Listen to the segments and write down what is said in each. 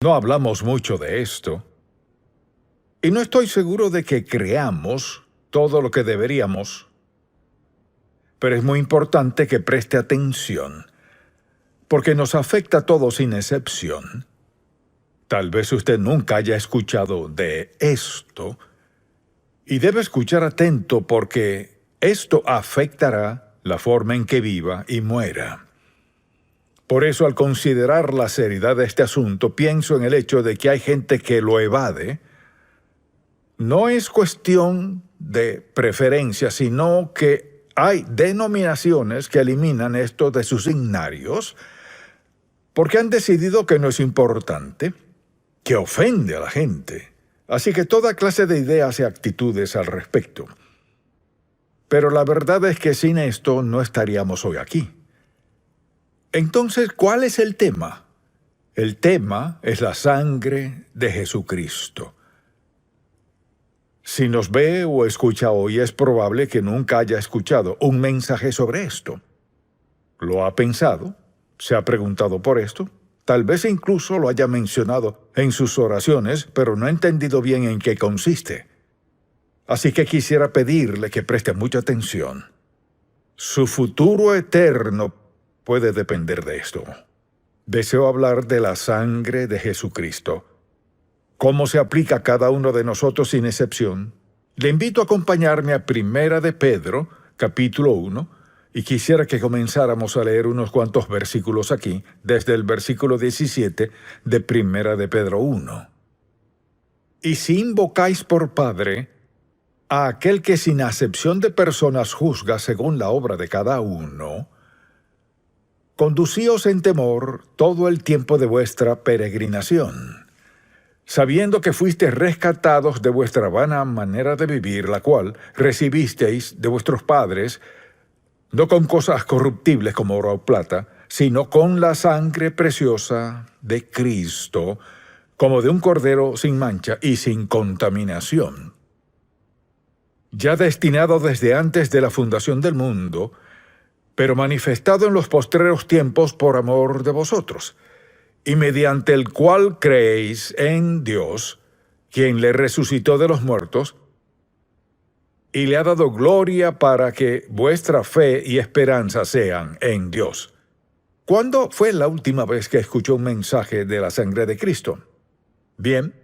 No hablamos mucho de esto. Y no estoy seguro de que creamos todo lo que deberíamos. Pero es muy importante que preste atención, porque nos afecta a todos sin excepción. Tal vez usted nunca haya escuchado de esto, y debe escuchar atento porque esto afectará la forma en que viva y muera. Por eso, al considerar la seriedad de este asunto, pienso en el hecho de que hay gente que lo evade. No es cuestión de preferencia, sino que hay denominaciones que eliminan esto de sus himnarios porque han decidido que no es importante, que ofende a la gente. Así que toda clase de ideas y actitudes al respecto. Pero la verdad es que sin esto no estaríamos hoy aquí. Entonces, ¿cuál es el tema? El tema es la sangre de Jesucristo. Si nos ve o escucha hoy, es probable que nunca haya escuchado un mensaje sobre esto. ¿Lo ha pensado? ¿Se ha preguntado por esto? Tal vez incluso lo haya mencionado en sus oraciones, pero no ha entendido bien en qué consiste. Así que quisiera pedirle que preste mucha atención. Su futuro eterno puede depender de esto. Deseo hablar de la sangre de Jesucristo. ¿Cómo se aplica a cada uno de nosotros sin excepción? Le invito a acompañarme a Primera de Pedro, capítulo 1, y quisiera que comenzáramos a leer unos cuantos versículos aquí, desde el versículo 17 de Primera de Pedro 1. Y si invocáis por Padre a aquel que sin acepción de personas juzga según la obra de cada uno, conducíos en temor todo el tiempo de vuestra peregrinación, sabiendo que fuisteis rescatados de vuestra vana manera de vivir, la cual recibisteis de vuestros padres, no con cosas corruptibles como oro o plata, sino con la sangre preciosa de Cristo, como de un cordero sin mancha y sin contaminación, ya destinado desde antes de la fundación del mundo, pero manifestado en los postreros tiempos por amor de vosotros, y mediante el cual creéis en Dios, quien le resucitó de los muertos, y le ha dado gloria para que vuestra fe y esperanza sean en Dios. ¿Cuándo fue la última vez que escuchó un mensaje de la sangre de Cristo? Bien,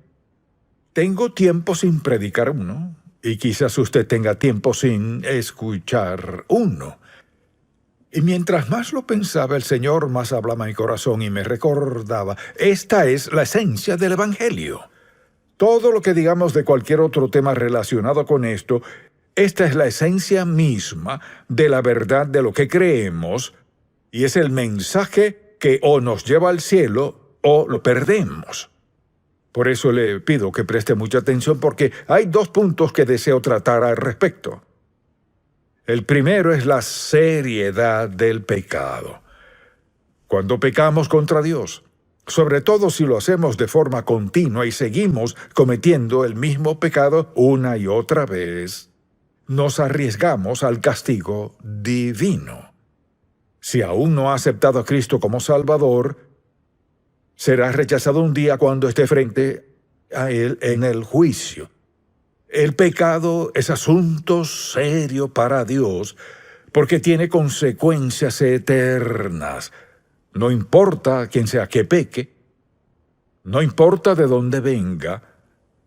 tengo tiempo sin predicar uno, y quizás usted tenga tiempo sin escuchar uno. Y mientras más lo pensaba, el Señor más hablaba a mi corazón y me recordaba, esta es la esencia del Evangelio. Todo lo que digamos de cualquier otro tema relacionado con esto, esta es la esencia misma de la verdad de lo que creemos, y es el mensaje que o nos lleva al cielo o lo perdemos. Por eso le pido que preste mucha atención porque hay dos puntos que deseo tratar al respecto. El primero es la seriedad del pecado. Cuando pecamos contra Dios, sobre todo si lo hacemos de forma continua y seguimos cometiendo el mismo pecado una y otra vez, nos arriesgamos al castigo divino. Si aún no ha aceptado a Cristo como Salvador, será rechazado un día cuando esté frente a Él en el juicio. El pecado es asunto serio para Dios porque tiene consecuencias eternas. No importa quién sea que peque, no importa de dónde venga,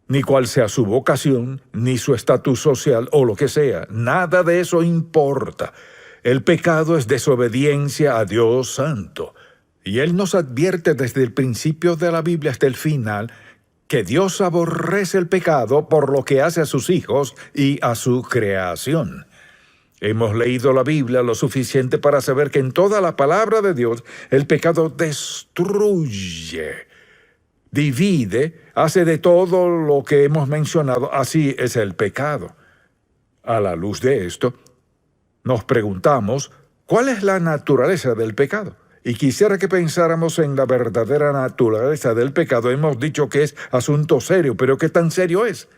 ni cuál sea su vocación, ni su estatus social o lo que sea. Nada de eso importa. El pecado es desobediencia a Dios Santo. Y Él nos advierte desde el principio de la Biblia hasta el final que Dios aborrece el pecado por lo que hace a sus hijos y a su creación. Hemos leído la Biblia lo suficiente para saber que en toda la palabra de Dios el pecado destruye, divide, hace de todo lo que hemos mencionado. Así es el pecado. A la luz de esto, nos preguntamos, ¿cuál es la naturaleza del pecado? Y quisiera que pensáramos en la verdadera naturaleza del pecado. Hemos dicho que es asunto serio, pero ¿qué tan serio es?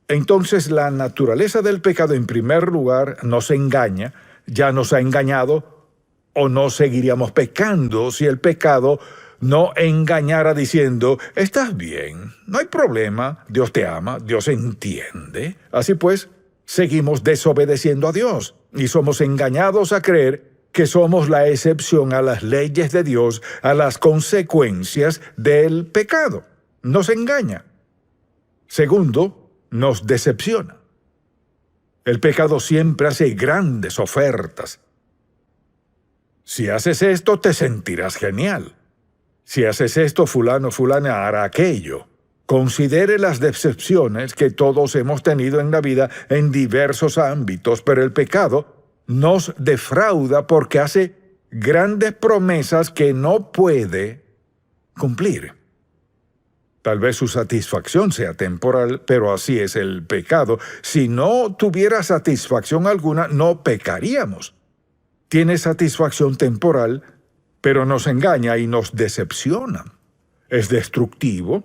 Entonces, la naturaleza del pecado, en primer lugar, nos engaña, ya nos ha engañado, o no seguiríamos pecando si el pecado no engañara diciendo, estás bien, no hay problema, Dios te ama, Dios entiende. Así pues, seguimos desobedeciendo a Dios y somos engañados a creer que somos la excepción a las leyes de Dios, a las consecuencias del pecado. Nos engaña. Segundo, nos decepciona. El pecado siempre hace grandes ofertas. Si haces esto, te sentirás genial. Si haces esto, fulano, fulana hará aquello. Considere las decepciones que todos hemos tenido en la vida en diversos ámbitos, pero el pecado nos defrauda porque hace grandes promesas que no puede cumplir. Tal vez su satisfacción sea temporal, pero así es el pecado. Si no tuviera satisfacción alguna, no pecaríamos. Tiene satisfacción temporal, pero nos engaña y nos decepciona. Es destructivo.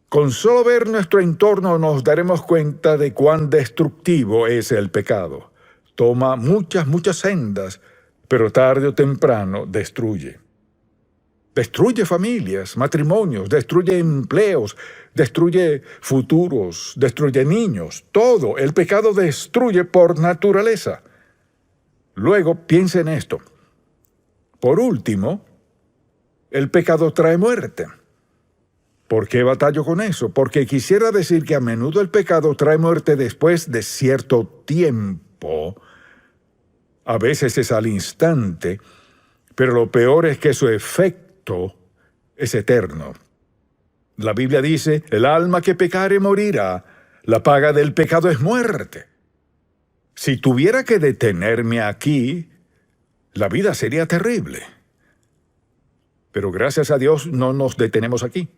Con solo ver nuestro entorno nos daremos cuenta de cuán destructivo es el pecado. Toma muchas sendas, pero tarde o temprano destruye. Destruye familias, matrimonios, destruye empleos, destruye futuros, destruye niños. Todo. El pecado destruye por naturaleza. Luego, piensa en esto. Por último, el pecado trae muerte. ¿Por qué batallo con eso? Porque quisiera decir que a menudo el pecado trae muerte después de cierto tiempo. A veces es al instante, pero lo peor es que su efecto es eterno. La Biblia dice, el alma que pecare morirá, la paga del pecado es muerte. Si tuviera que detenerme aquí, la vida sería terrible. Pero gracias a Dios no nos detenemos aquí.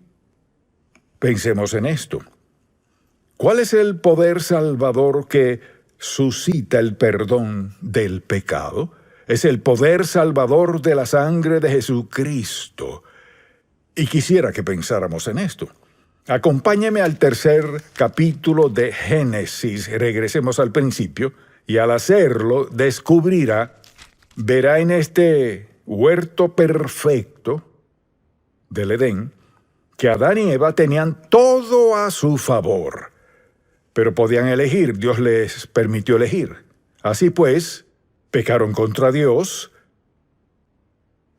Pensemos en esto. ¿Cuál es el poder salvador que suscita el perdón del pecado? Es el poder salvador de la sangre de Jesucristo. Y quisiera que pensáramos en esto. Acompáñeme al tercer capítulo de Génesis. Regresemos al principio y al hacerlo verá en este huerto perfecto del Edén que Adán y Eva tenían todo a su favor, pero podían elegir, Dios les permitió elegir. Así pues, pecaron contra Dios.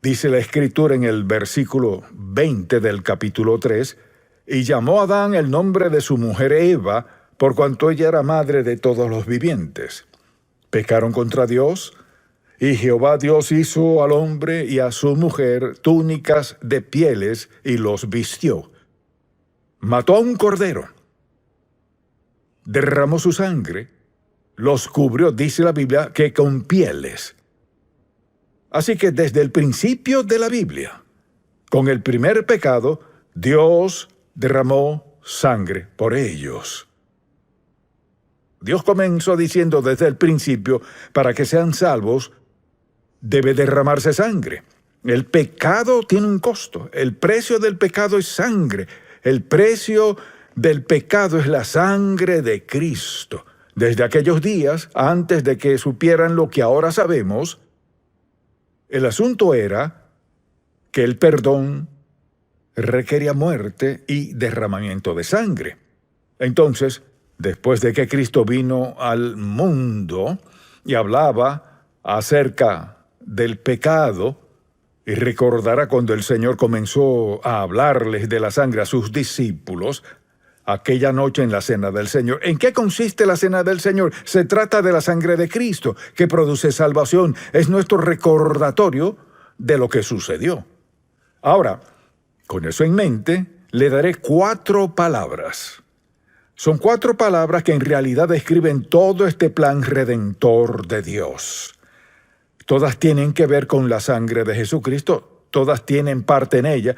Dice la Escritura en el versículo 20 del capítulo 3, y llamó a Adán el nombre de su mujer Eva, por cuanto ella era madre de todos los vivientes. Pecaron contra Dios, y Jehová Dios hizo al hombre y a su mujer túnicas de pieles y los vistió. Mató a un cordero, derramó su sangre, los cubrió, dice la Biblia, que con pieles. Así que desde el principio de la Biblia, con el primer pecado, Dios derramó sangre por ellos. Dios comenzó diciendo desde el principio, para que sean salvos, debe derramarse sangre. El pecado tiene un costo. El precio del pecado es sangre. El precio del pecado es la sangre de Cristo. Desde aquellos días, antes de que supieran lo que ahora sabemos, el asunto era que el perdón requería muerte y derramamiento de sangre. Entonces, después de que Cristo vino al mundo y hablaba acerca del pecado, y recordará cuando el Señor comenzó a hablarles de la sangre a sus discípulos, aquella noche en la Cena del Señor. ¿En qué consiste la Cena del Señor? Se trata de la sangre de Cristo, que produce salvación. Es nuestro recordatorio de lo que sucedió. Ahora, con eso en mente, le daré 4 palabras. Son 4 palabras que en realidad describen todo este plan redentor de Dios. Todas tienen que ver con la sangre de Jesucristo, todas tienen parte en ella,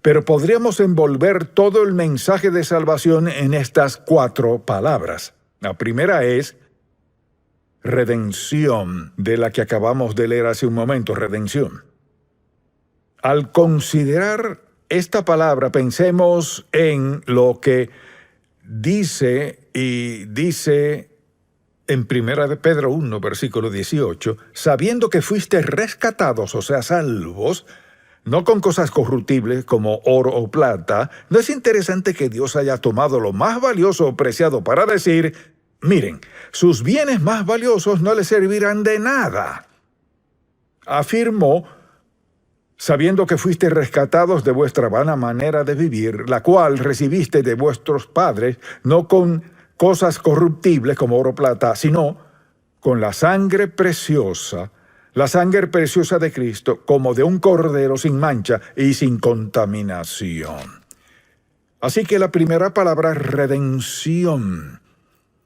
pero podríamos envolver todo el mensaje de salvación en estas 4 palabras. La primera es redención, de la que acabamos de leer hace un momento, redención. Al considerar esta palabra, pensemos en lo que dice en 1 de Pedro 1, versículo 18, sabiendo que fuiste rescatados, o sea, salvos, no con cosas corruptibles como oro o plata. ¿No es interesante que Dios haya tomado lo más valioso o preciado para decir, miren, sus bienes más valiosos no les servirán de nada? Afirmó, sabiendo que fuiste rescatados de vuestra vana manera de vivir, la cual recibiste de vuestros padres, no con cosas corruptibles como oro o plata, sino con la sangre preciosa de Cristo, como de un cordero sin mancha y sin contaminación. Así que la primera palabra es redención.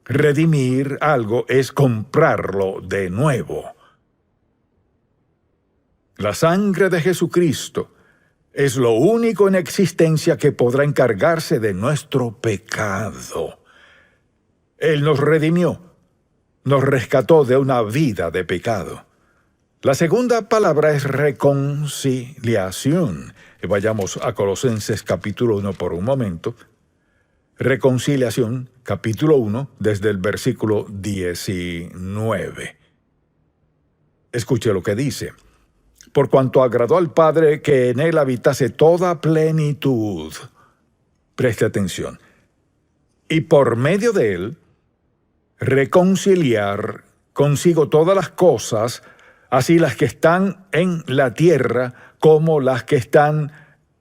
Redimir algo es comprarlo de nuevo. La sangre de Jesucristo es lo único en existencia que podrá encargarse de nuestro pecado. Él nos redimió, nos rescató de una vida de pecado. La segunda palabra es reconciliación. Vayamos a Colosenses capítulo 1 por un momento. Reconciliación, capítulo 1, desde el versículo 19. Escuche lo que dice. Por cuanto agradó al Padre que en él habitase toda plenitud. Preste atención. Y por medio de él, reconciliar consigo todas las cosas, así las que están en la tierra como las que están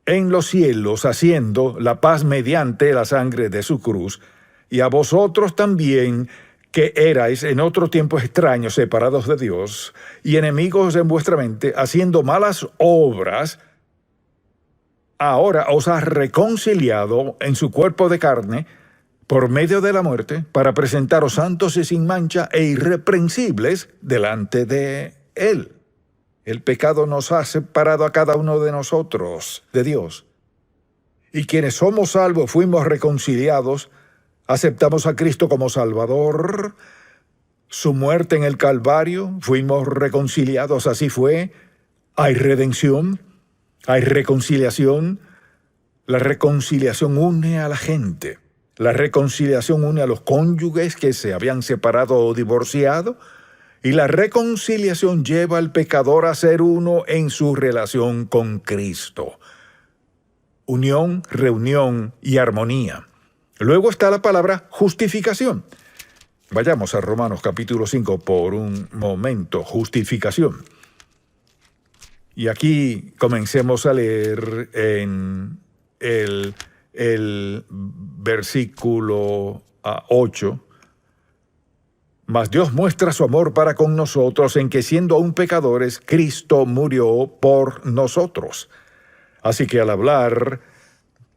en los cielos, haciendo la paz mediante la sangre de su cruz, y a vosotros también, que erais en otro tiempo extraños, separados de Dios, y enemigos en vuestra mente, haciendo malas obras, ahora os ha reconciliado en su cuerpo de carne, por medio de la muerte, para presentaros santos y sin mancha e irreprensibles delante de Él. El pecado nos ha separado a cada uno de nosotros de Dios. Y quienes somos salvos, fuimos reconciliados, aceptamos a Cristo como Salvador, su muerte en el Calvario, fuimos reconciliados, así fue. Hay redención, hay reconciliación. La reconciliación une a la gente. La reconciliación une a los cónyuges que se habían separado o divorciado, y la reconciliación lleva al pecador a ser uno en su relación con Cristo. Unión, reunión y armonía. Luego está la palabra justificación. Vayamos a Romanos capítulo 5 por un momento. Justificación. Y aquí comencemos a leer en el versículo 8. Mas Dios muestra su amor para con nosotros en que, siendo aún pecadores, Cristo murió por nosotros. Así que al hablar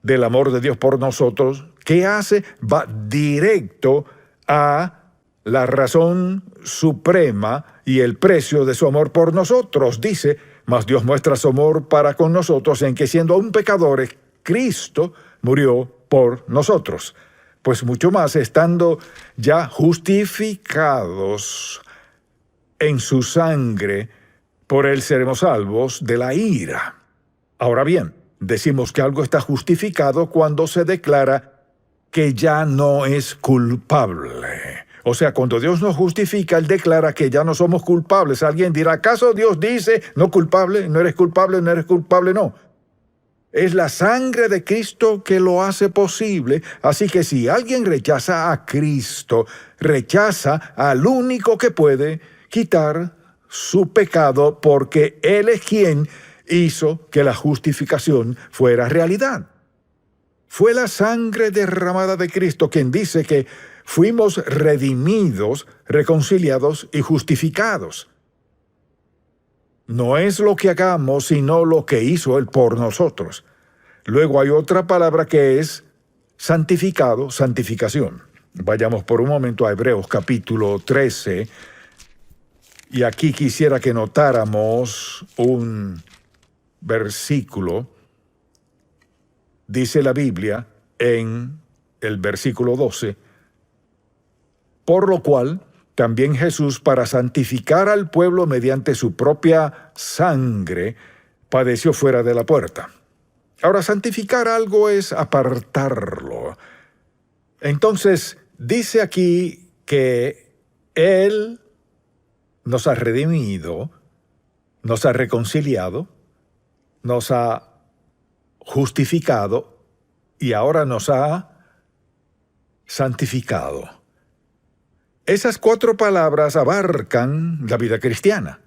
del amor de Dios por nosotros, ¿qué hace? Va directo a la razón suprema y el precio de su amor por nosotros. Dice, mas Dios muestra su amor para con nosotros en que, siendo aún pecadores, Cristo murió por nosotros. Pues mucho más, estando ya justificados en su sangre, por él seremos salvos de la ira. Ahora bien, decimos que algo está justificado cuando se declara que ya no es culpable. O sea, cuando Dios nos justifica, Él declara que ya no somos culpables. Alguien dirá, ¿acaso Dios dice, no culpable, no eres culpable, no eres culpable? No. Es la sangre de Cristo que lo hace posible. Así que si alguien rechaza a Cristo, rechaza al único que puede quitar su pecado, porque Él es quien hizo que la justificación fuera realidad. Fue la sangre derramada de Cristo quien dice que fuimos redimidos, reconciliados y justificados. No es lo que hagamos, sino lo que hizo Él por nosotros. Luego hay otra palabra que es santificado, santificación. Vayamos por un momento a Hebreos capítulo 13. Y aquí quisiera que notáramos un versículo. Dice la Biblia en el versículo 12, por lo cual también Jesús, para santificar al pueblo mediante su propia sangre, padeció fuera de la puerta. Ahora, santificar algo es apartarlo. Entonces, dice aquí que Él nos ha redimido, nos ha reconciliado, nos ha justificado y ahora nos ha santificado. Esas 4 palabras abarcan la vida cristiana.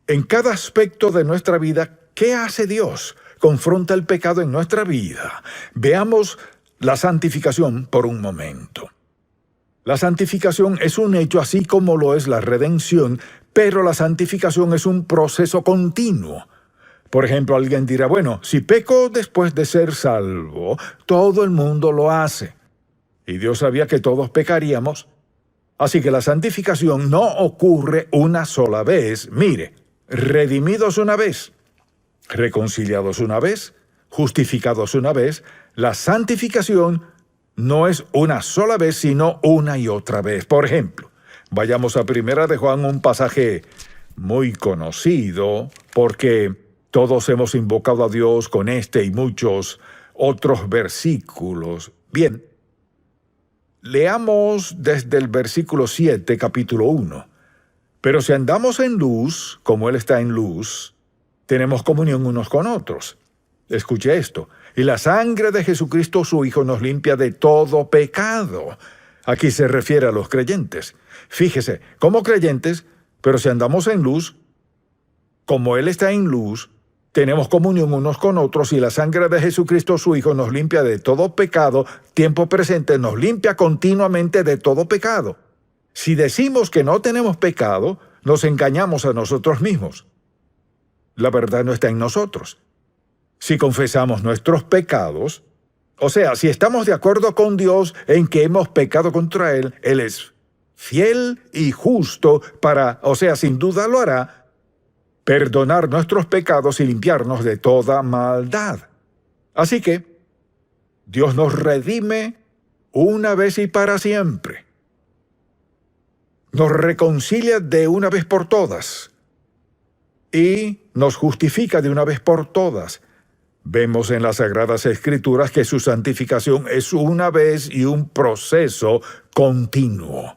En cada aspecto de nuestra vida, ¿qué hace Dios? Confronta el pecado en nuestra vida. Veamos la santificación por un momento. La santificación es un hecho así como lo es la redención, pero la santificación es un proceso continuo. Por ejemplo, alguien dirá, bueno, si peco después de ser salvo, todo el mundo lo hace. Y Dios sabía que todos pecaríamos. Así que la santificación no ocurre una sola vez. Mire, redimidos una vez, reconciliados una vez, justificados una vez, la santificación no es una sola vez, sino una y otra vez. Por ejemplo, vayamos a 1 de Juan, un pasaje muy conocido, porque todos hemos invocado a Dios con este y muchos otros versículos. Bien, leamos desde el versículo 7, capítulo 1. Pero si andamos en luz, como Él está en luz, tenemos comunión unos con otros. Escuche esto. Y la sangre de Jesucristo, su Hijo, nos limpia de todo pecado. Aquí se refiere a los creyentes. Fíjese, como creyentes, pero si andamos en luz, como Él está en luz, tenemos comunión unos con otros y la sangre de Jesucristo, su Hijo, nos limpia de todo pecado. Tiempo presente, nos limpia continuamente de todo pecado. Si decimos que no tenemos pecado, nos engañamos a nosotros mismos. La verdad no está en nosotros. Si confesamos nuestros pecados, o sea, si estamos de acuerdo con Dios en que hemos pecado contra Él, Él es fiel y justo para, o sea, sin duda lo hará, perdonar nuestros pecados y limpiarnos de toda maldad. Así que, Dios nos redime una vez y para siempre. Nos reconcilia de una vez por todas y nos justifica de una vez por todas. Vemos en las Sagradas Escrituras que su santificación es una vez y un proceso continuo.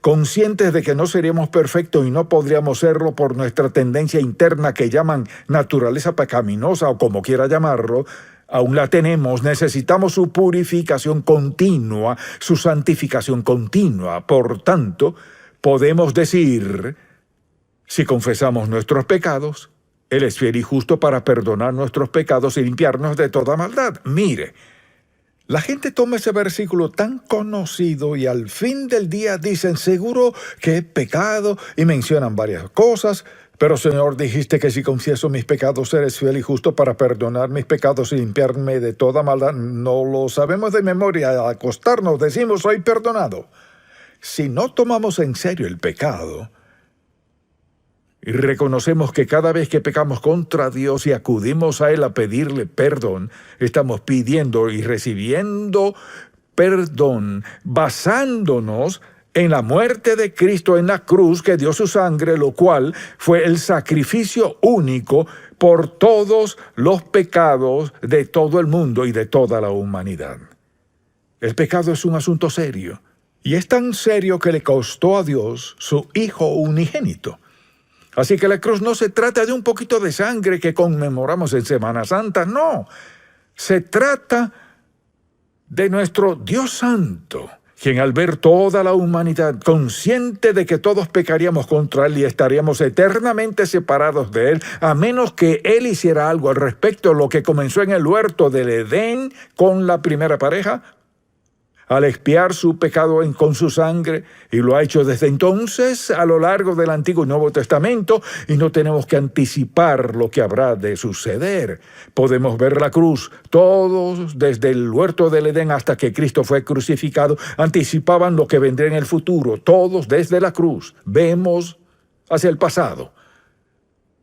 Conscientes de que no seríamos perfectos y no podríamos serlo por nuestra tendencia interna que llaman naturaleza pecaminosa o como quiera llamarlo, aún la tenemos, necesitamos su purificación continua, su santificación continua. Por tanto, podemos decir, si confesamos nuestros pecados, Él es fiel y justo para perdonar nuestros pecados y limpiarnos de toda maldad. Mire, la gente toma ese versículo tan conocido y al fin del día dicen, seguro que he pecado, y mencionan varias cosas, pero Señor, dijiste que si confieso mis pecados, eres fiel y justo para perdonar mis pecados y limpiarme de toda maldad. No lo sabemos de memoria, al acostarnos decimos, soy perdonado. Si no tomamos en serio el pecado, y reconocemos que cada vez que pecamos contra Dios y acudimos a Él a pedirle perdón, estamos pidiendo y recibiendo perdón basándonos en la muerte de Cristo en la cruz, que dio su sangre, lo cual fue el sacrificio único por todos los pecados de todo el mundo y de toda la humanidad. El pecado es un asunto serio, y es tan serio que le costó a Dios su Hijo unigénito. Así que la cruz no se trata de un poquito de sangre que conmemoramos en Semana Santa, no. Se trata de nuestro Dios Santo, quien al ver toda la humanidad, consciente de que todos pecaríamos contra Él y estaríamos eternamente separados de Él, a menos que Él hiciera algo al respecto, lo que comenzó en el huerto del Edén con la primera pareja, al expiar su pecado con su sangre, y lo ha hecho desde entonces a lo largo del Antiguo y Nuevo Testamento, y no tenemos que anticipar lo que habrá de suceder. Podemos ver la cruz. Todos, desde el huerto del Edén hasta que Cristo fue crucificado, anticipaban lo que vendría en el futuro. Todos desde la cruz. Vemos hacia el pasado.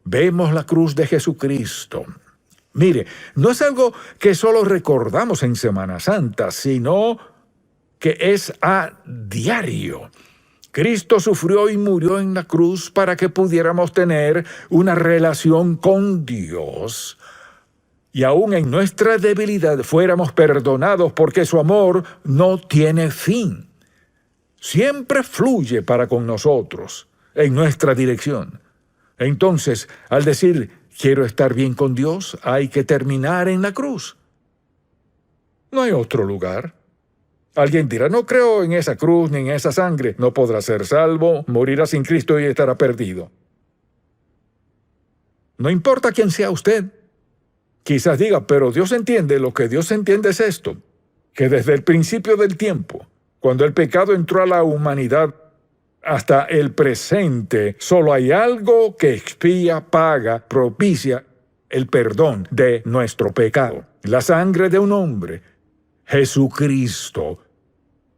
Vemos la cruz de Jesucristo. Mire, no es algo que solo recordamos en Semana Santa, sino que es a diario. Cristo sufrió y murió en la cruz para que pudiéramos tener una relación con Dios. Y aún en nuestra debilidad fuéramos perdonados porque su amor no tiene fin. Siempre fluye para con nosotros, en nuestra dirección. Entonces, al decir quiero estar bien con Dios, hay que terminar en la cruz. No hay otro lugar. Alguien dirá, no creo en esa cruz ni en esa sangre. No podrá ser salvo, morirá sin Cristo y estará perdido. No importa quién sea usted. Quizás diga, pero Dios entiende, lo que Dios entiende es esto, que desde el principio del tiempo, cuando el pecado entró a la humanidad, hasta el presente, solo hay algo que expía, paga, propicia el perdón de nuestro pecado. La sangre de un hombre, Jesucristo,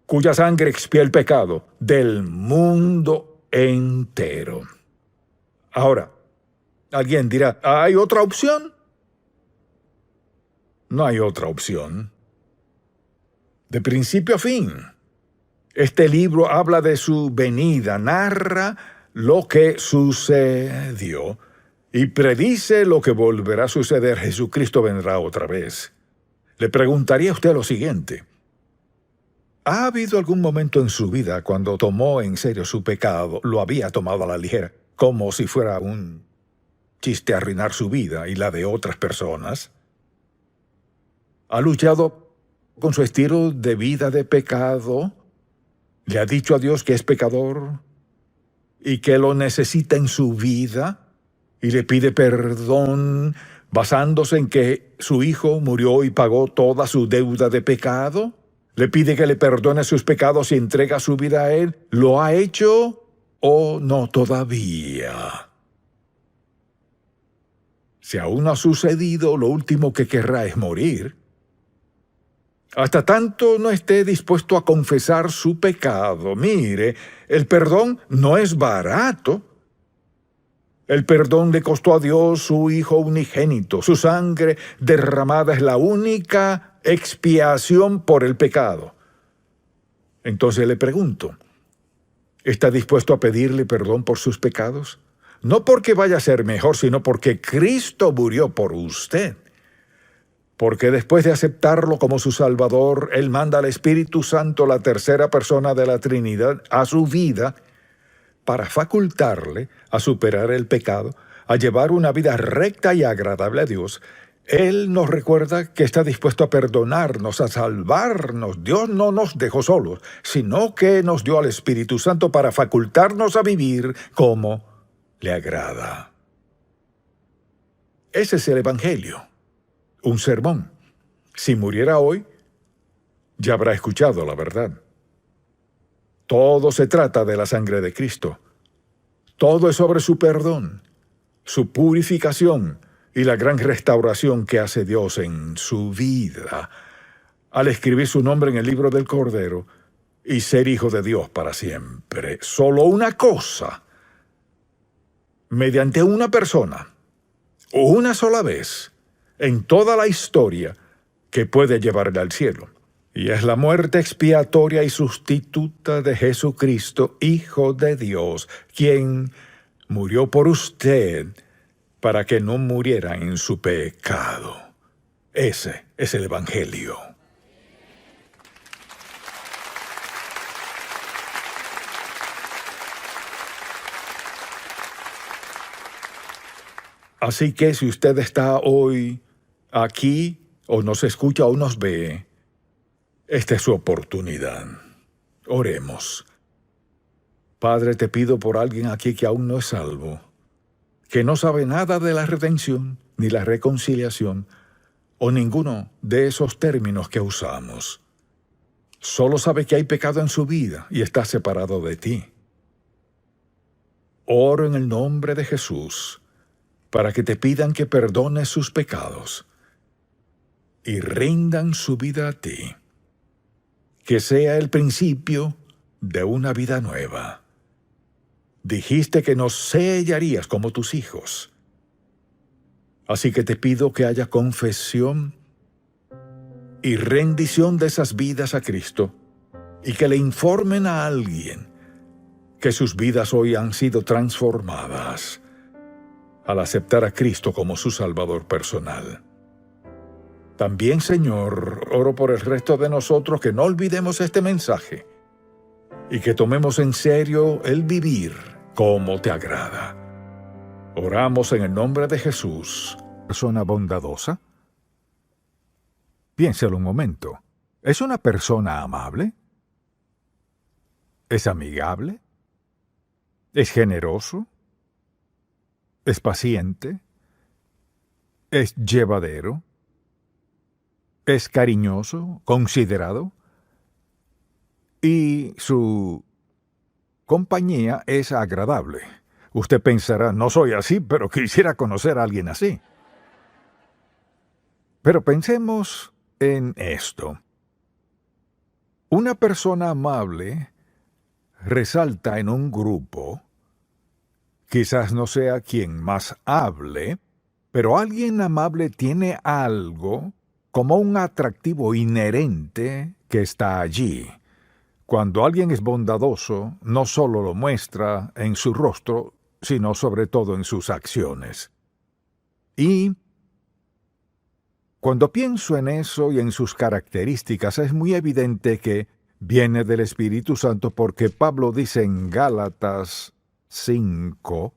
cuya sangre expía el pecado del mundo entero. Ahora, alguien dirá, ¿hay otra opción? No hay otra opción. De principio a fin, este libro habla de su venida, narra lo que sucedió y predice lo que volverá a suceder. Jesucristo vendrá otra vez. Le preguntaría a usted lo siguiente. ¿Ha habido algún momento en su vida cuando tomó en serio su pecado, lo había tomado a la ligera, como si fuera un chiste arruinar su vida y la de otras personas? ¿Ha luchado con su estilo de vida de pecado? ¿Le ha dicho a Dios que es pecador y que lo necesita en su vida? ¿Y le pide perdón basándose en que su Hijo murió y pagó toda su deuda de pecado? ¿Le pide que le perdone sus pecados y entrega su vida a Él? ¿Lo ha hecho o no todavía? Si aún no ha sucedido, lo último que querrá es morir. Hasta tanto no esté dispuesto a confesar su pecado. Mire, el perdón no es barato. El perdón le costó a Dios su Hijo unigénito. Su sangre derramada es la única expiación por el pecado. Entonces le pregunto, ¿está dispuesto a pedirle perdón por sus pecados? No porque vaya a ser mejor, sino porque Cristo murió por usted. Porque después de aceptarlo como su Salvador, Él manda al Espíritu Santo, la tercera persona de la Trinidad, a su vida para facultarle a superar el pecado, a llevar una vida recta y agradable a Dios. Él nos recuerda que está dispuesto a perdonarnos, a salvarnos. Dios no nos dejó solos, sino que nos dio al Espíritu Santo para facultarnos a vivir como le agrada. Ese es el Evangelio. Un sermón. Si muriera hoy, ya habrá escuchado la verdad. Todo se trata de la sangre de Cristo. Todo es sobre su perdón, su purificación y la gran restauración que hace Dios en su vida al escribir su nombre en el libro del Cordero y ser hijo de Dios para siempre. Solo una cosa, mediante una persona, una sola vez, en toda la historia, que puede llevarle al cielo. Y es la muerte expiatoria y sustituta de Jesucristo, Hijo de Dios, quien murió por usted para que no muriera en su pecado. Ese es el Evangelio. Así que si usted está hoy aquí, o nos escucha o nos ve, esta es su oportunidad. Oremos. Padre, te pido por alguien aquí que aún no es salvo, que no sabe nada de la redención, ni la reconciliación, o ninguno de esos términos que usamos. Solo sabe que hay pecado en su vida y está separado de ti. Oro en el nombre de Jesús, para que te pidan que perdones sus pecados y rindan su vida a ti. Que sea el principio de una vida nueva. Dijiste que nos sellarías como tus hijos. Así que te pido que haya confesión y rendición de esas vidas a Cristo y que le informen a alguien que sus vidas hoy han sido transformadas al aceptar a Cristo como su Salvador personal. También, Señor, oro por el resto de nosotros que no olvidemos este mensaje y que tomemos en serio el vivir como te agrada. Oramos en el nombre de Jesús. ¿Persona bondadosa? Piénselo un momento. ¿Es una persona amable? ¿Es amigable? ¿Es generoso? ¿Es paciente? ¿Es llevadero? ¿Es cariñoso? ¿Considerado? Y su compañía es agradable. Usted pensará, no soy así, pero quisiera conocer a alguien así. Pero pensemos en esto. Una persona amable resalta en un grupo, quizás no sea quien más hable, pero alguien amable tiene algo como un atractivo inherente que está allí. Cuando alguien es bondadoso, no solo lo muestra en su rostro, sino sobre todo en sus acciones. Y cuando pienso en eso y en sus características, es muy evidente que viene del Espíritu Santo, porque Pablo dice en Gálatas 5,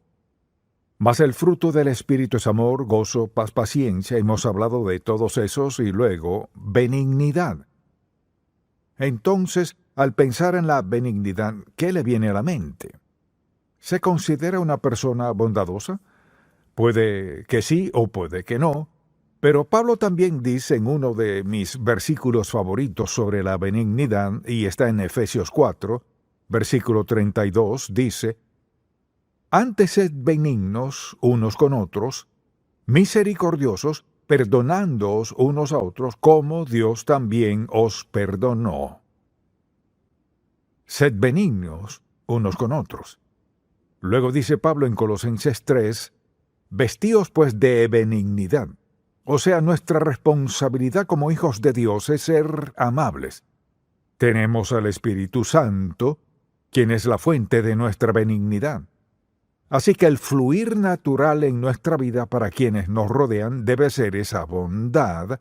mas el fruto del Espíritu es amor, gozo, paz, paciencia. Hemos hablado de todos esos, y luego benignidad. Entonces, al pensar en la benignidad, ¿qué le viene a la mente? ¿Se considera una persona bondadosa? Puede que sí o puede que no, pero Pablo también dice en uno de mis versículos favoritos sobre la benignidad, y está en Efesios 4, versículo 32, dice: antes sed benignos unos con otros, misericordiosos, perdonándoos unos a otros, como Dios también os perdonó. Sed benignos unos con otros. Luego dice Pablo en Colosenses 3, vestíos pues de benignidad. O sea, nuestra responsabilidad como hijos de Dios es ser amables. Tenemos al Espíritu Santo, quien es la fuente de nuestra benignidad. Así que el fluir natural en nuestra vida para quienes nos rodean debe ser esa bondad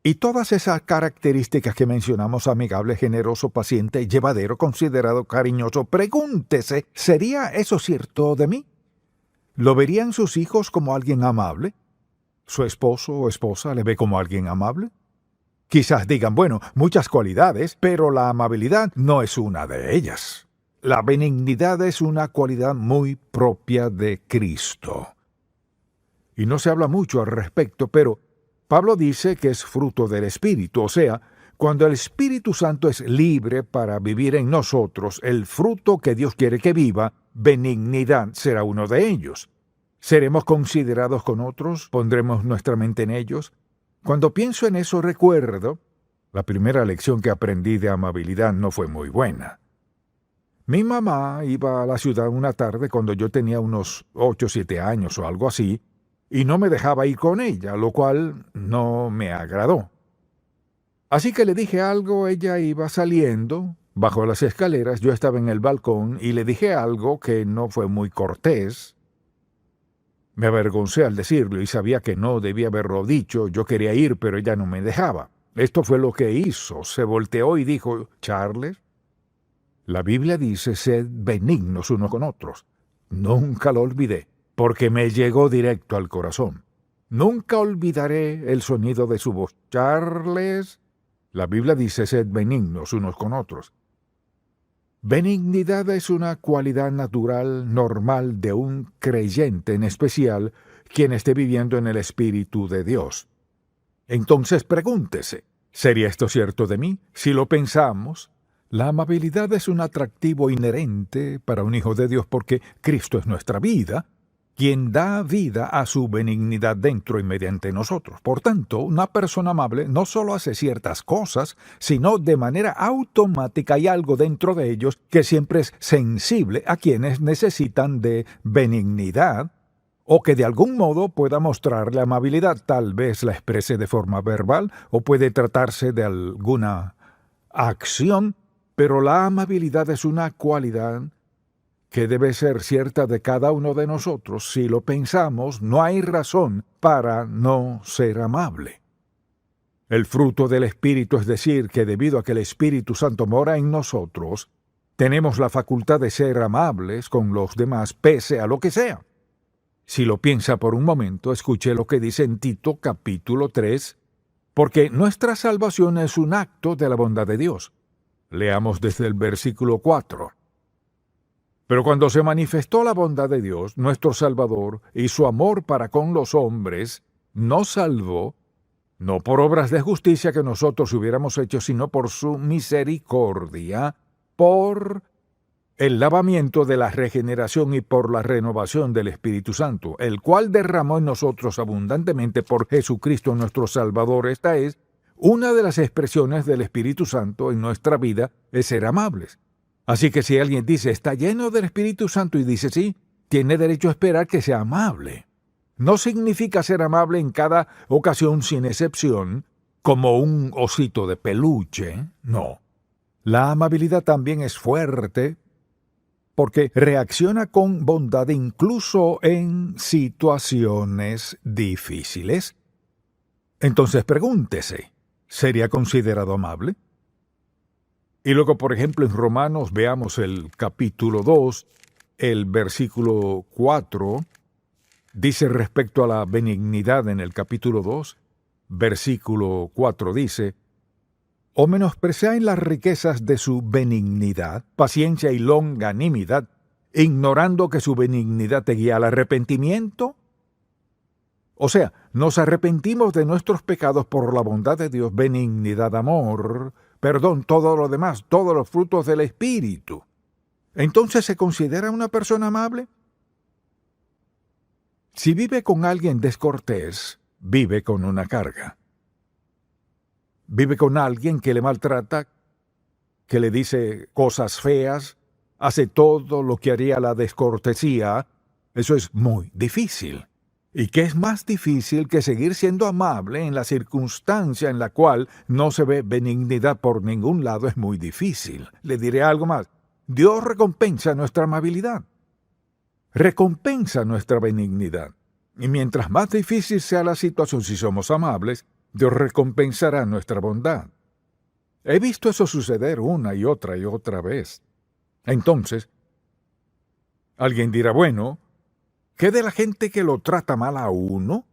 y todas esas características que mencionamos: amigable, generoso, paciente, llevadero, considerado, cariñoso. Pregúntese, ¿sería eso cierto de mí? ¿Lo verían sus hijos como alguien amable? ¿Su esposo o esposa le ve como alguien amable? Quizás digan, bueno, muchas cualidades, pero la amabilidad no es una de ellas. La benignidad es una cualidad muy propia de Cristo. Y no se habla mucho al respecto, pero Pablo dice que es fruto del Espíritu, o sea, cuando el Espíritu Santo es libre para vivir en nosotros, el fruto que Dios quiere que viva, benignidad, será uno de ellos. ¿Seremos considerados con otros? ¿Pondremos nuestra mente en ellos? Cuando pienso en eso, recuerdo, la primera lección que aprendí de amabilidad no fue muy buena. Mi mamá iba a la ciudad una tarde cuando yo tenía unos 8 o 7 años o algo así, y no me dejaba ir con ella, lo cual no me agradó. Así que le dije algo, ella iba saliendo, bajó las escaleras, yo estaba en el balcón, y le dije algo que no fue muy cortés. Me avergoncé al decirlo y sabía que no debía haberlo dicho. Yo quería ir, pero ella no me dejaba. Esto fue lo que hizo. Se volteó y dijo, Charles, la Biblia dice, sed benignos unos con otros. Nunca lo olvidé, porque me llegó directo al corazón. Nunca olvidaré el sonido de su voz. Charles, la Biblia dice, sed benignos unos con otros. Benignidad es una cualidad natural, normal de un creyente, en especial quien esté viviendo en el Espíritu de Dios. Entonces pregúntese, ¿sería esto cierto de mí? Si lo pensamos, la amabilidad es un atractivo inherente para un hijo de Dios porque Cristo es nuestra vida, quien da vida a su benignidad dentro y mediante nosotros. Por tanto, una persona amable no solo hace ciertas cosas, sino de manera automática hay algo dentro de ellos que siempre es sensible a quienes necesitan de benignidad o que de algún modo pueda mostrarle amabilidad. Tal vez la exprese de forma verbal o puede tratarse de alguna acción, pero la amabilidad es una cualidad que debe ser cierta de cada uno de nosotros. Si lo pensamos, no hay razón para no ser amable. El fruto del Espíritu, es decir, que debido a que el Espíritu Santo mora en nosotros, tenemos la facultad de ser amables con los demás pese a lo que sea. Si lo piensa por un momento, escuche lo que dice en Tito capítulo 3, porque nuestra salvación es un acto de la bondad de Dios. Leamos desde el versículo 4. Pero cuando se manifestó la bondad de Dios, nuestro Salvador, y su amor para con los hombres, nos salvó, no por obras de justicia que nosotros hubiéramos hecho, sino por su misericordia, por el lavamiento de la regeneración y por la renovación del Espíritu Santo, el cual derramó en nosotros abundantemente por Jesucristo nuestro Salvador. Esta es una de las expresiones del Espíritu Santo en nuestra vida, es ser amables. Así que si alguien dice, está lleno del Espíritu Santo, y dice sí, tiene derecho a esperar que sea amable. No significa ser amable en cada ocasión sin excepción, como un osito de peluche, no. La amabilidad también es fuerte, porque reacciona con bondad incluso en situaciones difíciles. Entonces pregúntese, ¿sería considerado amable? Y luego, por ejemplo, en Romanos veamos el capítulo 2, el versículo 4, dice respecto a la benignidad en el capítulo 2, versículo 4 dice, o menospreciáis las riquezas de su benignidad, paciencia y longanimidad, ignorando que su benignidad te guía al arrepentimiento. O sea, nos arrepentimos de nuestros pecados por la bondad de Dios, benignidad, amor, perdón, todo lo demás, todos los frutos del Espíritu. ¿Entonces se considera una persona amable? Si vive con alguien descortés, vive con una carga. Vive con alguien que le maltrata, que le dice cosas feas, hace todo lo que haría la descortesía. Eso es muy difícil. ¿Y qué es más difícil que seguir siendo amable en la circunstancia en la cual no se ve benignidad por ningún lado? Es muy difícil. Le diré algo más. Dios recompensa nuestra amabilidad. Recompensa nuestra benignidad. Y mientras más difícil sea la situación, si somos amables, Dios recompensará nuestra bondad. He visto eso suceder una y otra vez. Entonces, alguien dirá, bueno, ¿qué de la gente que lo trata mal a uno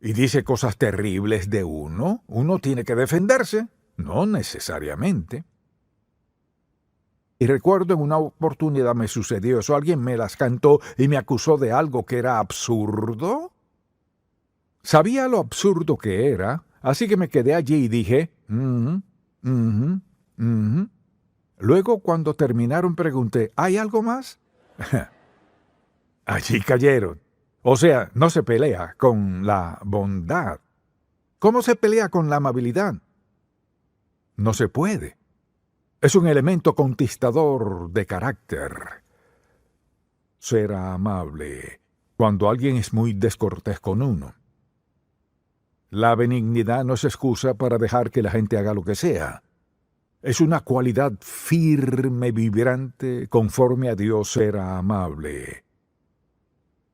y dice cosas terribles de uno? ¿Uno tiene que defenderse? No necesariamente. Y recuerdo en una oportunidad me sucedió eso. Alguien me las cantó y me acusó de algo que era absurdo. Sabía lo absurdo que era, así que me quedé allí y dije, Luego, cuando terminaron, pregunté, ¿hay algo más? Allí cayeron. O sea, no se pelea con la bondad. ¿Cómo se pelea con la amabilidad? No se puede. Es un elemento conquistador de carácter. Ser amable cuando alguien es muy descortés con uno. La benignidad no es excusa para dejar que la gente haga lo que sea. Es una cualidad firme, vibrante, conforme a Dios ser amable.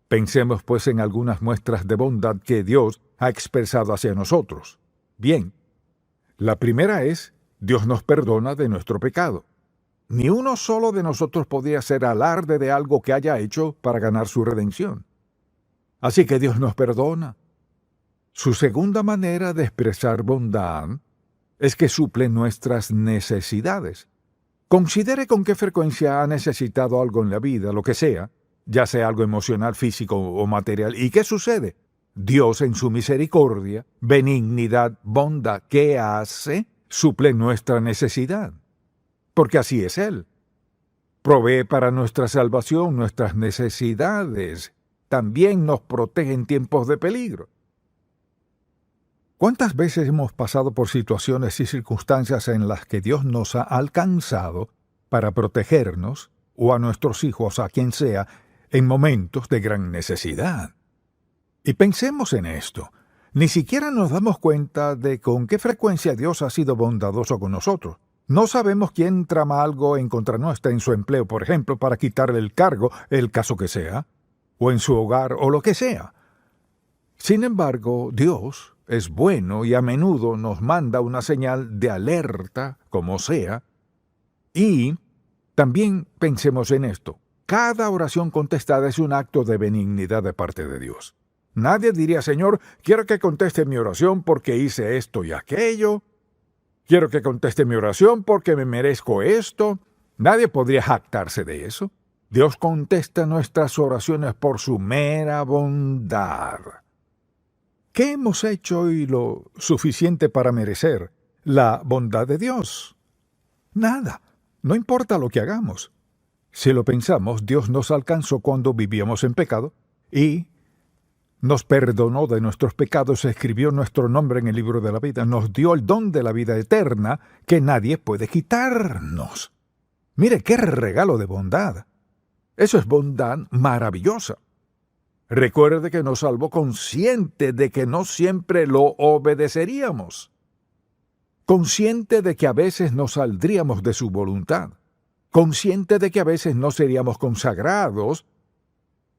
Pensemos pues en algunas muestras de bondad que Dios ha expresado hacia nosotros. Bien, la primera es, Dios nos perdona de nuestro pecado. Ni uno solo de nosotros podía hacer alarde de algo que haya hecho para ganar su redención. Así que Dios nos perdona. Su segunda manera de expresar bondad es que suple nuestras necesidades. Considere con qué frecuencia ha necesitado algo en la vida, lo que sea, ya sea algo emocional, físico o material. ¿Y qué sucede? Dios en su misericordia, benignidad, bondad, ¿qué hace? Suple nuestra necesidad. Porque así es Él. Provee para nuestra salvación nuestras necesidades. También nos protege en tiempos de peligro. ¿Cuántas veces hemos pasado por situaciones y circunstancias en las que Dios nos ha alcanzado para protegernos, o a nuestros hijos, a quien sea, en momentos de gran necesidad? Y pensemos en esto. Ni siquiera nos damos cuenta de con qué frecuencia Dios ha sido bondadoso con nosotros. No sabemos quién trama algo en contra nuestra en su empleo, por ejemplo, para quitarle el cargo, el caso que sea, o en su hogar, o lo que sea. Sin embargo, Dios es bueno y a menudo nos manda una señal de alerta, como sea. Y también pensemos en esto. cada oración contestada es un acto de benignidad de parte de Dios. Nadie diría, Señor, quiero que conteste mi oración porque hice esto y aquello. Quiero que conteste mi oración porque me merezco esto. Nadie podría jactarse de eso. Dios contesta nuestras oraciones por su mera bondad. ¿Qué hemos hecho hoy lo suficiente para merecer la bondad de Dios? Nada. No importa lo que hagamos. Si lo pensamos, Dios nos alcanzó cuando vivíamos en pecado y nos perdonó de nuestros pecados, escribió nuestro nombre en el libro de la vida, nos dio el don de la vida eterna que nadie puede quitarnos. Mire qué regalo de bondad. Eso es bondad maravillosa. Recuerde que nos salvó consciente de que no siempre lo obedeceríamos. Consciente de que a veces nos saldríamos de su voluntad. Consciente de que a veces no seríamos consagrados,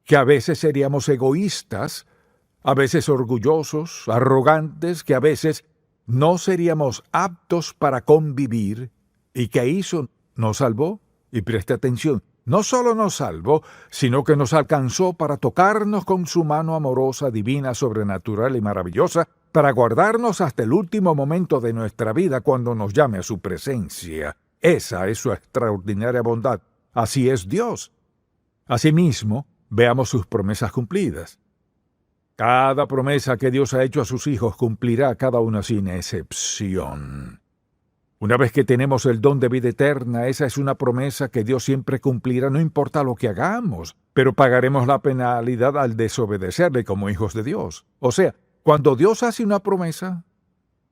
que a veces seríamos egoístas, a veces orgullosos, arrogantes, que a veces no seríamos aptos para convivir, y que hizo, nos salvó, y preste atención, no solo nos salvó, sino que nos alcanzó para tocarnos con su mano amorosa, divina, sobrenatural y maravillosa, para guardarnos hasta el último momento de nuestra vida cuando nos llame a su presencia. Esa es su extraordinaria bondad. Así es Dios. Asimismo, veamos sus promesas cumplidas. Cada promesa que Dios ha hecho a sus hijos cumplirá cada una sin excepción. Una vez que tenemos el don de vida eterna, esa es una promesa que Dios siempre cumplirá, no importa lo que hagamos, pero pagaremos la penalidad al desobedecerle como hijos de Dios. O sea, cuando Dios hace una promesa,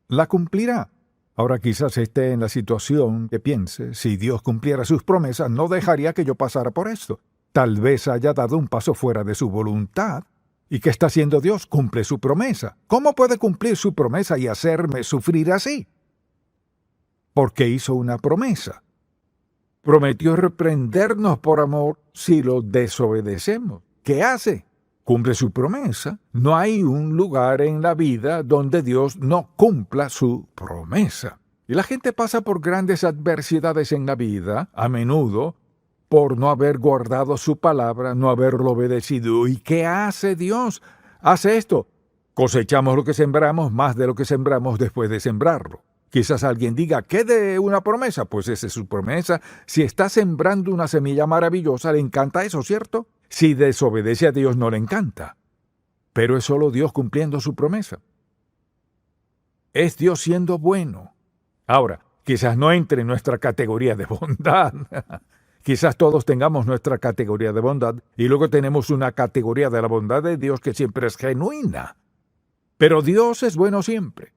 la cumplirá. Ahora quizás esté en la situación que piense, si Dios cumpliera sus promesas, no dejaría que yo pasara por esto. Tal vez haya dado un paso fuera de su voluntad. ¿Y qué está haciendo Dios? Cumple su promesa. ¿Cómo puede cumplir su promesa y hacerme sufrir así? Porque hizo una promesa. Prometió reprendernos por amor si lo desobedecemos. ¿Qué hace? Cumple su promesa. No hay un lugar en la vida donde Dios no cumpla su promesa. Y la gente pasa por grandes adversidades en la vida, a menudo, por no haber guardado su palabra, no haberlo obedecido. ¿Y qué hace Dios? Hace esto. Cosechamos lo que sembramos, más de lo que sembramos después de sembrarlo. Quizás alguien diga, ¿qué de una promesa? Pues esa es su promesa. Si está sembrando una semilla maravillosa, le encanta eso, ¿cierto? Si desobedece a Dios, no le encanta. Pero es solo Dios cumpliendo su promesa. Es Dios siendo bueno. Ahora, quizás no entre en nuestra categoría de bondad. Quizás todos tengamos nuestra categoría de bondad y luego tenemos una categoría de la bondad de Dios que siempre es genuina. Pero Dios es bueno siempre.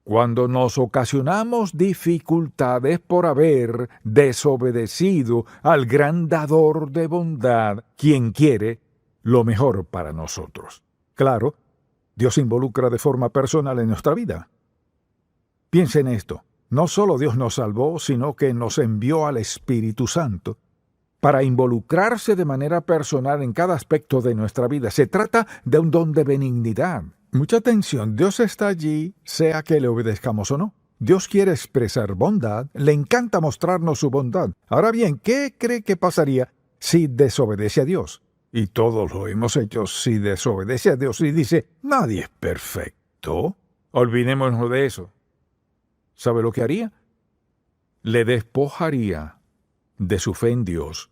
Cuando nos ocasionamos dificultades por haber desobedecido al gran dador de bondad, quien quiere lo mejor para nosotros. Claro, Dios se involucra de forma personal en nuestra vida. Piensa en esto. No solo Dios nos salvó, sino que nos envió al Espíritu Santo para involucrarse de manera personal en cada aspecto de nuestra vida. Se trata de un don de benignidad. Mucha atención, Dios está allí, sea que le obedezcamos o no. Dios quiere expresar bondad, le encanta mostrarnos su bondad. Ahora bien, ¿qué cree que pasaría si desobedece a Dios? Y todos lo hemos hecho. Si desobedece a Dios y dice, nadie es perfecto, olvidémonos de eso. ¿Sabe lo que haría? Le despojaría de su fe en Dios,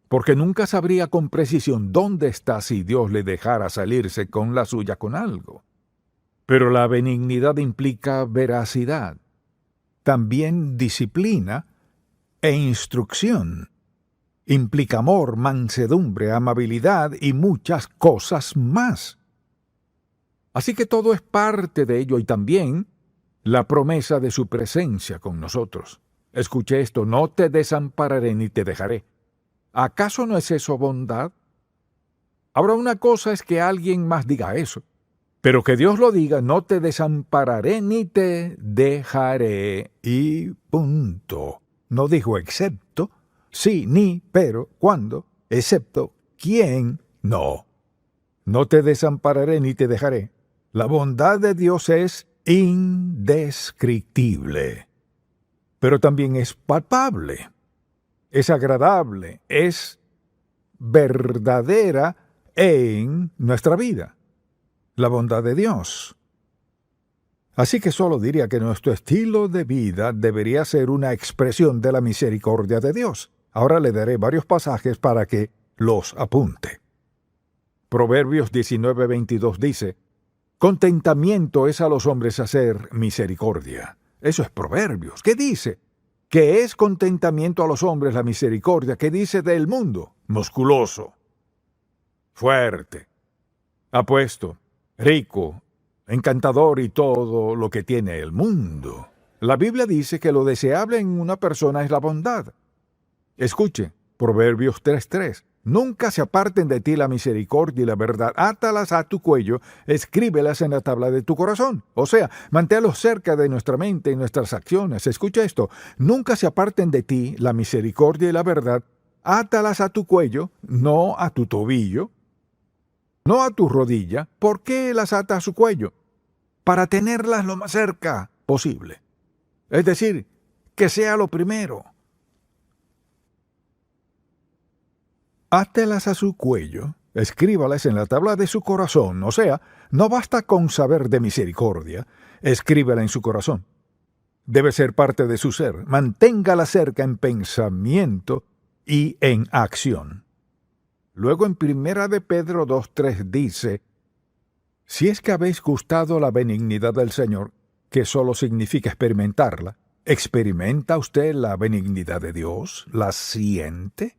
porque nunca sabría con precisión dónde está si Dios le dejara salirse con la suya con algo. Pero la benignidad implica veracidad, también disciplina e instrucción. Implica amor, mansedumbre, amabilidad y muchas cosas más. Así que todo es parte de ello y también la promesa de su presencia con nosotros. Escuche esto, no te desampararé ni te dejaré. ¿Acaso no es eso bondad? Ahora una cosa es que alguien más diga eso, pero que Dios lo diga, no te desampararé ni te dejaré y punto. No dijo excepto, sí, ni, pero, cuándo, excepto, quién, no. No te desampararé ni te dejaré. La bondad de Dios es indescriptible, pero también es palpable, es agradable, es verdadera en nuestra vida, la bondad de Dios. Así que solo diría que nuestro estilo de vida debería ser una expresión de la misericordia de Dios. Ahora le daré varios pasajes para que los apunte. Proverbios 19:22 dice: contentamiento es a los hombres hacer misericordia. Eso es Proverbios. ¿Qué dice? ¿Qué es contentamiento a los hombres la misericordia? ¿Qué dice del mundo? Musculoso, fuerte, apuesto, rico, encantador y todo lo que tiene el mundo. La Biblia dice que lo deseable en una persona es la bondad. Escuche, Proverbios 3:3. Nunca se aparten de ti la misericordia y la verdad. Átalas a tu cuello, escríbelas en la tabla de tu corazón. O sea, manténlos cerca de nuestra mente y nuestras acciones. Escucha esto. Nunca se aparten de ti la misericordia y la verdad. Átalas a tu cuello, no a tu tobillo, no a tu rodilla. ¿Por qué las ata a su cuello? Para tenerlas lo más cerca posible. Es decir, que sea lo primero. Átelas a su cuello, escríbalas en la tabla de su corazón, o sea, no basta con saber de misericordia, escríbela en su corazón. Debe ser parte de su ser, manténgala cerca en pensamiento y en acción. Luego en Primera de Pedro 2:3 dice: si es que habéis gustado la benignidad del Señor, que solo significa experimentarla, ¿experimenta usted la benignidad de Dios? ¿La siente?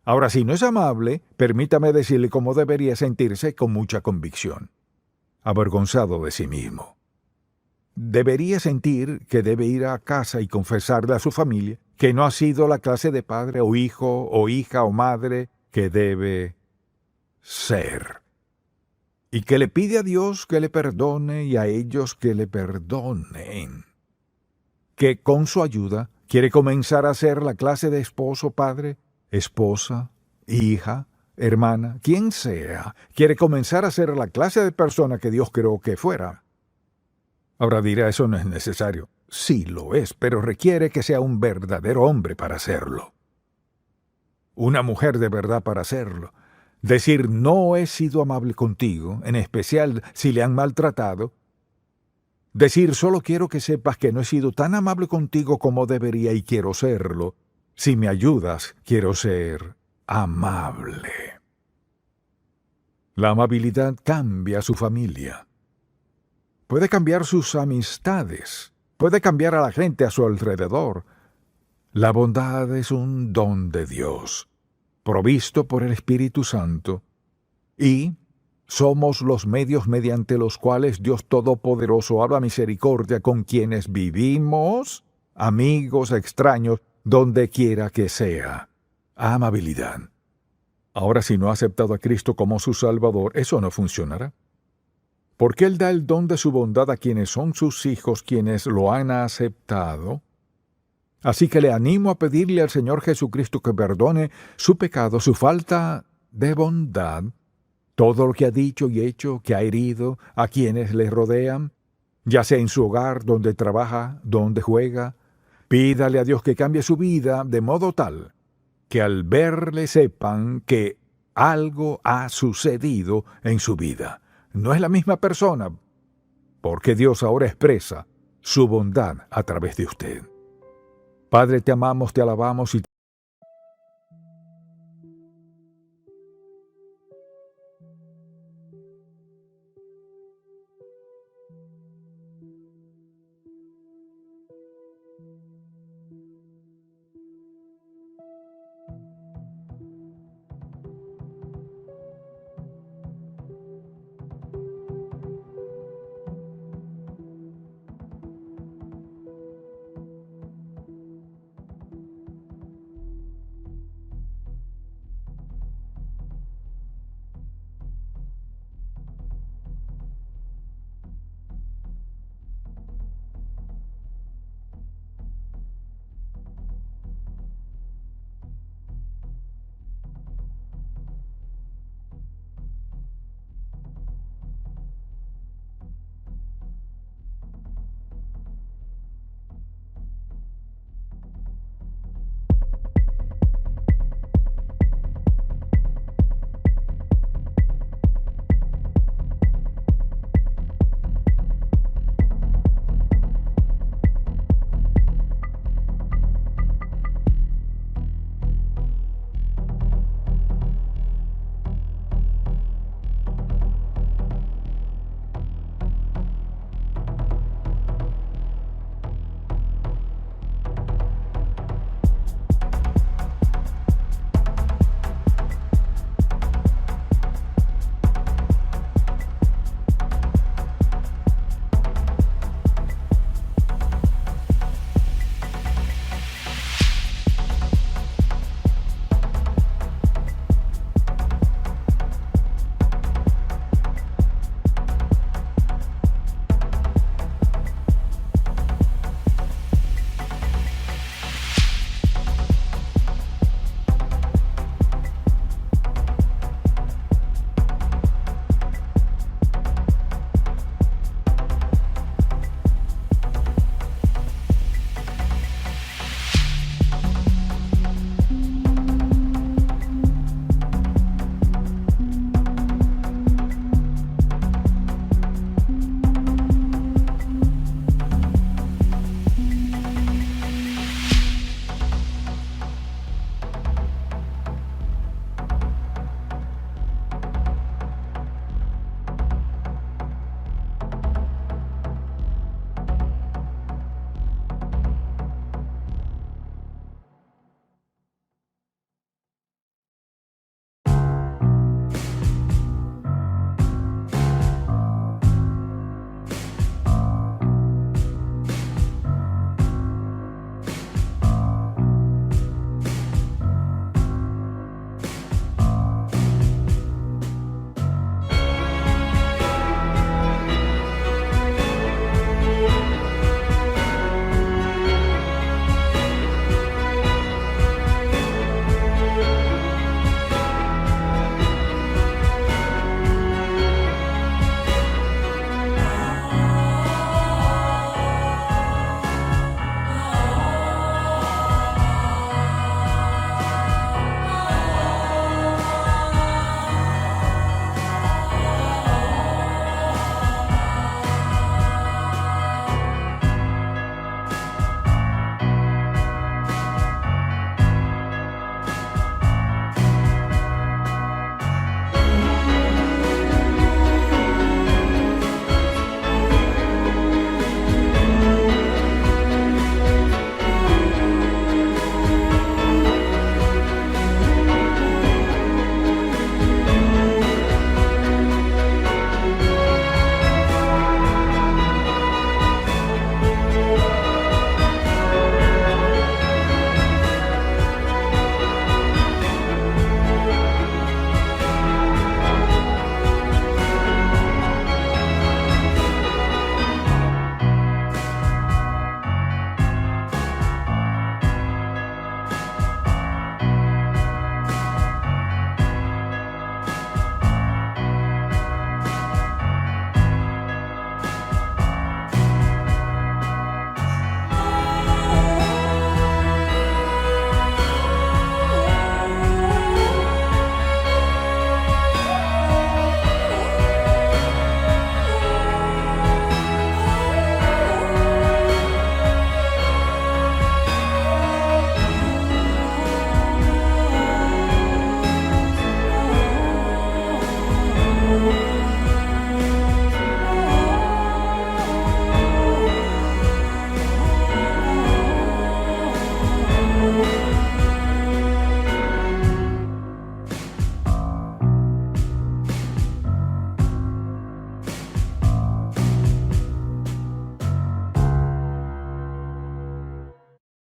Ahora, si no es amable, permítame decirle cómo debería sentirse con mucha convicción. Avergonzado de sí mismo. Debería sentir que debe ir a casa y confesarle a su familia que no ha sido la clase de padre o hijo o hija o madre que debe ser. Y que le pide a Dios que le perdone y a ellos que le perdonen. Que con su ayuda quiere comenzar a ser la clase de esposo, padre, esposa, hija, hermana, quien sea, quiere comenzar a ser la clase de persona que Dios creó que fuera. Ahora dirá, eso no es necesario. Sí lo es, pero requiere que sea un verdadero hombre para hacerlo. Una mujer de verdad para hacerlo. Decir, no he sido amable contigo, en especial si le han maltratado. Decir, solo quiero que sepas que no he sido tan amable contigo como debería y quiero serlo. Si me ayudas, quiero ser amable. La amabilidad cambia a su familia. Puede cambiar sus amistades. Puede cambiar a la gente a su alrededor. La bondad es un don de Dios, provisto por el Espíritu Santo, y somos los medios mediante los cuales Dios Todopoderoso habla misericordia con quienes vivimos, amigos, extraños, donde quiera que sea. Amabilidad. Ahora, si no ha aceptado a Cristo como su Salvador, eso no funcionará. Porque Él da el don de su bondad a quienes son sus hijos, quienes lo han aceptado. Así que le animo a pedirle al Señor Jesucristo que perdone su pecado, su falta de bondad, todo lo que ha dicho y hecho, que ha herido a quienes le rodean, ya sea en su hogar, donde trabaja, donde juega. Pídale a Dios que cambie su vida de modo tal que al verle sepan que algo ha sucedido en su vida. No es la misma persona, porque Dios ahora expresa su bondad a través de usted. Padre, te amamos, te alabamos y